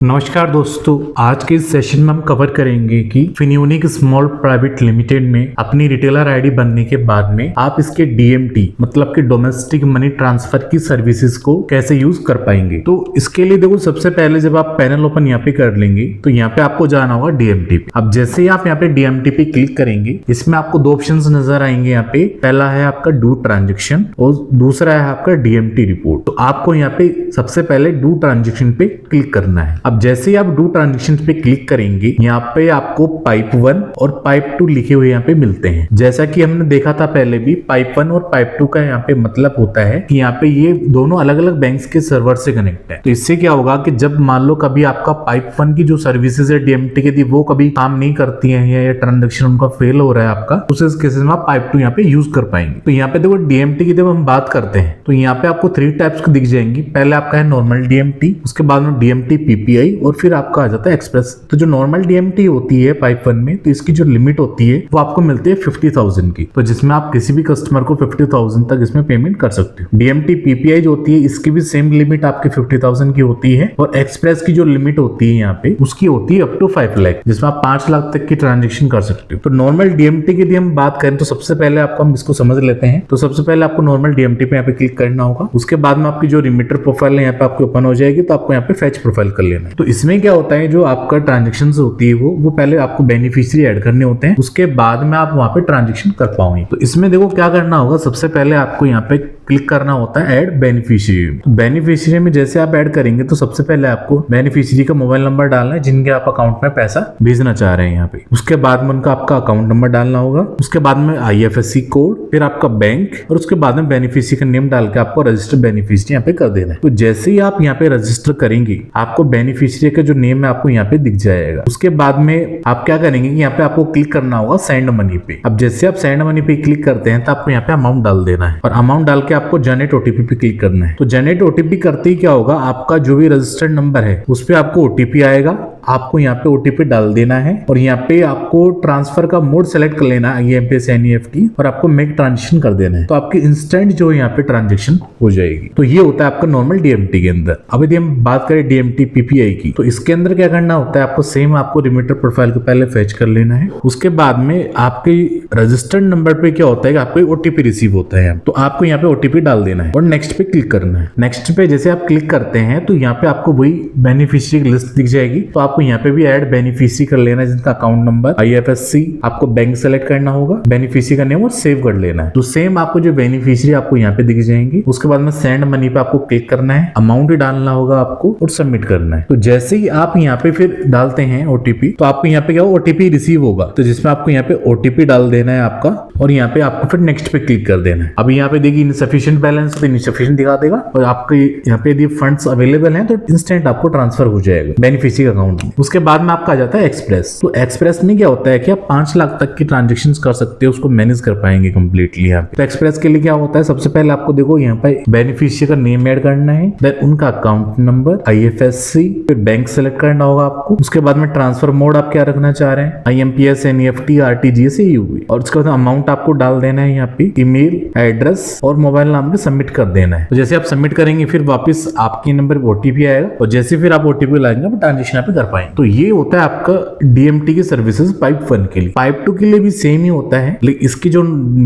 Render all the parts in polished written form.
नमस्कार दोस्तों, आज के इस सेशन में हम कवर करेंगे कि फिनयूनिक स्मॉल प्राइवेट लिमिटेड में अपनी रिटेलर आईडी बनने के बाद में आप इसके डीएमटी मतलब कि डोमेस्टिक मनी ट्रांसफर की सर्विसेज को कैसे यूज कर पाएंगे। तो इसके लिए देखो, सबसे पहले जब आप पैनल ओपन यहाँ पे कर लेंगे तो यहाँ पे आपको जाना होगा डीएमटी पे। अब जैसे ही आप यहाँ पे डीएमटी पे क्लिक करेंगे, इसमें आपको दो ऑप्शंस नजर आएंगे। यहाँ पे पहला है आपका डू ट्रांजेक्शन और दूसरा है आपका डीएमटी रिपोर्ट। तो आपको यहाँ पे सबसे पहले डू ट्रांजेक्शन पे क्लिक करना है। अब जैसे ही आप डू ट्रांजेक्शन पे क्लिक करेंगे, यहाँ पे आपको पाइप 1 और पाइप 2 लिखे हुए यहाँ पे मिलते हैं। जैसा कि हमने देखा था पहले भी, पाइप 1 और पाइप 2 का यहाँ पे मतलब होता है कि यहाँ पे ये दोनों अलग अलग बैंक्स के सर्वर से कनेक्ट है। तो इससे क्या होगा कि जब मान लो कभी आपका पाइप 1 की जो सर्विसेज है डीएमटी की थी वो कभी काम नहीं करती है या ट्रांजेक्शन उनका फेल हो रहा है आपका, तो उस केसेस में आप पाइप 2 यहाँ पे यूज कर पाएंगे। तो यहाँ पे देखो, डीएमटी की जब हम बात करते हैं तो यहाँ पे आपको 3 टाइप्स की दिख जाएंगी। पहले आपका है नॉर्मल डीएमटी, उसके बाद में डीएमटी पीपीआई और फिर आपका आ जाता है एक्सप्रेस। तो जो नॉर्मल डीएमटी होती है पाइप 1 में, तो इसकी जो लिमिट होती है वो आपको मिलती है 50,000 की, तो जिसमें आप किसी भी कस्टमर को 50,000 तक इसमें पेमेंट कर सकते हो। डीएमटी पीपीआई जो होती है इसकी भी सेम लिमिट आपकी 50,000 की होती है और एक्सप्रेस की जो लिमिट होती है यहाँ पे उसकी होती है अप टू 5 लाख, जिसमें आप 5 लाख तक की ट्रांजेक्शन कर सकते हो। तो नॉर्मल डीएमटी की यदि हम बात करें तो सबसे पहले आपको हम इसको समझ लेते हैं। तो सबसे पहले आपको नॉर्मल डीएमटी पे यहाँ पे क्लिक करना होगा। उसके बाद में आपकी जो रिमीटर प्रोफाइल है यहाँ पे आपकी ओपन हो जाएगी, तो आपको यहाँ पे फेच प्रोफाइल कर लेना है। तो इसमें क्या होता है, जो आपका ट्रांजेक्शन होती है वो पहले आपको बेनिफिशियरी ऐड करने होते हैं, उसके बाद में आप वहां पे ट्रांजेक्शन कर पाओगे। तो इसमें देखो क्या करना होगा, सबसे पहले आपको यहाँ पे क्लिक करना होता है ऐड बेनिफिशियरी। तो बेनिफिशियरी में जैसे आप ऐड करेंगे तो सबसे पहले आपको बेनिफिशियरी का मोबाइल नंबर डालना है जिनके आप अकाउंट में पैसा भेजना चाह रहे हैं यहाँ पे। उसके बाद में उनका आपका अकाउंट नंबर डालना होगा, उसके बाद में आईएफएससी कोड, फिर आपका बैंक और उसके बाद में बेनिफिशियरी का नेम डाल के आपको रजिस्टर बेनिफिशियरी यहाँ पे कर देना है। तो जैसे ही आप यहाँ पे रजिस्टर करेंगे आपको बेनिफिशियरी का जो नेम है आपको यहाँ पे दिख जाएगा। उसके बाद में आप क्या करेंगे कि यहाँ पे आपको क्लिक करना होगा सेंड मनी पे। अब जैसे आप सेंड मनी पे क्लिक करते हैं तो आपको यहाँ पे अमाउंट डाल देना है और अमाउंट डाल के आपको जनरेट ओटीपी पे क्लिक करना है। तो जनरेट ओटीपी करते ही क्या होगा, आपका जो भी रजिस्टर्ड नंबर है उस पे आपको ओटीपी आएगा। आपको यहाँ पे ओटीपी डाल देना है और यहाँ पे आपको ट्रांसफर का मोड सेलेक्ट कर लेना है, आईएमपीएस एनईएफटी, और आपको मेक ट्रांजेक्शन कर देना है। तो आपकी इंस्टेंट जो यहाँ पे ट्रांजेक्शन हो जाएगी। तो ये होता है आपका नॉर्मल डीएमटी के अंदर। अब यदि हम बात करें डीएमटी पीपीआई की, तो इसके अंदर क्या करना होता है, आपको सेम आपको रिमीटर प्रोफाइल को पहले फेच कर लेना है। उसके बाद में आपके रजिस्टर्ड नंबर पे क्या होता है कि आपको ओटीपी रिसीव होता है, तो आपको यहाँ पे ओटीपी डाल देना है और नेक्स्ट पे क्लिक करना है। नेक्स्ट पे जैसे आप क्लिक करते हैं तो यहाँ पे आपको वही बेनिफिशियरी की लिस्ट दिख जाएगी। तो आपको यहाँ पे भी ऐड बेनिफिशियरी कर लेना है जिनका अकाउंट नंबर, आईएफएससी, आपको बैंक सेलेक्ट करना होगा, बेनिफिशियरी का नेम और सेव कर लेना है। तो सेम आपको जो बेनिफिशियरी आपको यहाँ पे दिख जाएंगे। उसके बाद में सेंड मनी पे आपको क्लिक करना है, अमाउंट डालना होगा आपको और सबमिट करना है। तो जैसे ही आप यहाँ पे फिर डालते हैं ओटीपी, तो आपको यहाँ पे क्या ओटीपी रिसीव होगा, तो जिसमें आपको यहाँ पे ओटीपी डाल देना है आपका और यहाँ पे आपको फिर नेक्स्ट पे क्लिक कर देना है। अब यहाँ पे देखिए इनसफिशिएंट बैलेंस, तो इनसफिशिएंट दिखा देगा और आपके यहाँ पे यदि फंड्स अवेलेबल हैं तो इंस्टेंट आपको ट्रांसफर हो जाएगा बेनिफिशियरी अकाउंट में। उसके बाद में आपका आ जाता है एक्सप्रेस। तो एक्सप्रेस में क्या होता है कि आप 5 लाख तक की ट्रांजेक्शन कर सकते हो, उसको मैनेज कर पाएंगे कंप्लीटली यहाँ पे। तो एक्सप्रेस के लिए क्या होता है, सबसे पहले आपको देखो यहाँ पे बेनिफिशियरी का नेम ऐड करना है, देन उनका अकाउंट नंबर, आईएफएससी, फिर बैंक सेलेक्ट करना होगा आपको। उसके बाद में ट्रांसफर मोड आप क्या रखना चाह रहे हैं, आईएमपीएस, एनईएफटी, आरटीजीएस, यूपी, और उसके बाद अमाउंट आपको डाल देना है यहाँ पे, ईमेल एड्रेस और मोबाइल नाम पे सबमिट कर देना है। तो जैसे आप सबमिट करेंगे फिर वापस आपके नंबर पे ओटीपी आएगा और जैसे फिर आप ओटीपी लाएंगे आप ट्रांजेक्शन यहाँ पे कर पाएंगे। तो ये होता है आपका डीएमटी की सर्विसेज पाइप 1 के लिए। पाइप 2 के लिए भी सेम ही होता है, लेकिन इसकी जो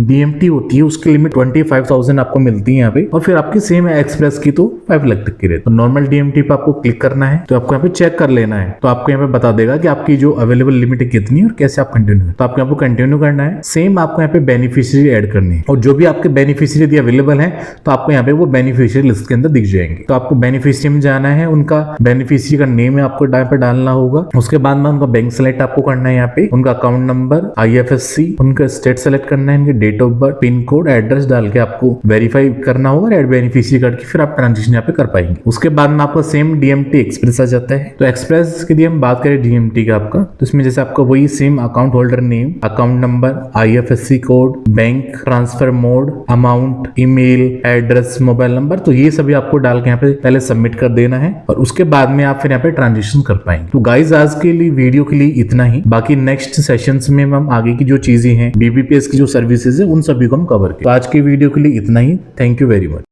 डीएमटी होती है उसकी लिमिट 25,000 आपको मिलती है यहाँ पे, और फिर आपकी सेम है एक्सप्रेस की तो 5 लाख तक की रहती है। तो नॉर्मल डीएमटी पे आपको क्लिक करना है, तो आपको यहाँ पे चेक कर लेना है। तो आपको यहाँ पे बता देगा कि आपकी जो अवेलेबल लिमिट है कितनी है और कैसे आप कंटिन्यू, तो आपको यहाँ पे कंटिन्यू करना है। सेम आपको यहाँ पे बेनिफिशियरी ऐड करनी है और जो भी आपके बेनिफिशियरी अवेलेबल है तो आपको यहाँ पे वो बेनिफिशियरी लिस्ट के अंदर दिख जाएंगे। तो आपको बेनिफिशियरी में जाना है, उनका बेनिफिशियरी का नेम है आपको यहाँ पे डालना होगा। उसके बाद में उनका बैंक सेलेक्ट आपको करना है यहाँ पे, उनका अकाउंट नंबर, आईएफएससी, उनका स्टेट सेलेक्ट करना है, इनके date of birth, pin code, address डाल के आपको वेरीफाई करना होगा, ऐड बेनिफिशियरी करके फिर आप ट्रांजेक्शन यहाँ पे कर पाएंगे। उसके बाद में आपका सेम डीएमटी एक्सप्रेस आ जाता है। तो एक्सप्रेस के लिए हम बात करें डीएमटी का आपका, तो इसमें जैसे आपका वही same account holder name, account number, IFSC code, bank, transfer mode, amount, email, address, mobile number, तो ये सभी आपको डाल के यहाँ पे पहले सबमिट कर देना है और उसके बाद में आप फिर यहाँ पे ट्रांजेक्शन कर पाएंगे। तो गाइज आज के लिए वीडियो के लिए इतना ही। बाकी नेक्स्ट सेशंस में हम आगे की जो चीजें हैं, बीबीपीएस की जो सर्विसेज है उन सभी को हम कवर करें। तो आज की वीडियो के लिए इतना ही। Thank you very much.